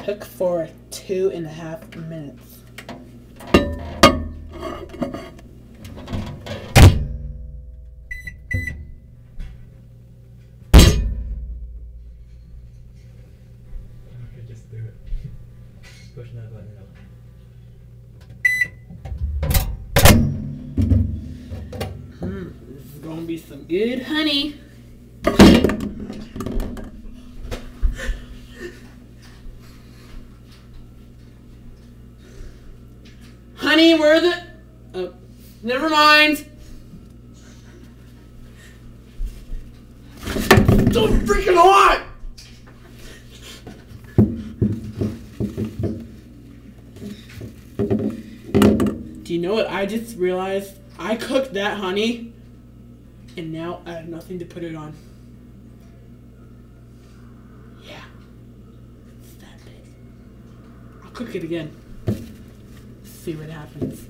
Cook for 2.5 minutes. Okay, just do it. Just push that button up. This is gonna be some good honey. Honey, where are the... Oh, never mind. So freaking hot! Do you know what I just realized? I cooked that honey, and now I have nothing to put it on. Yeah. It's that big. I'll cook it again. See what happens.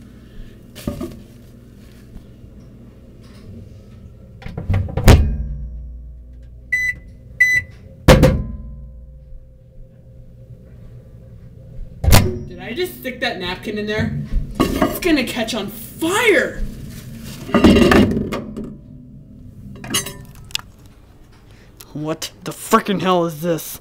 Did I just stick that napkin in there? It's gonna catch on fire! What the frickin' hell is this?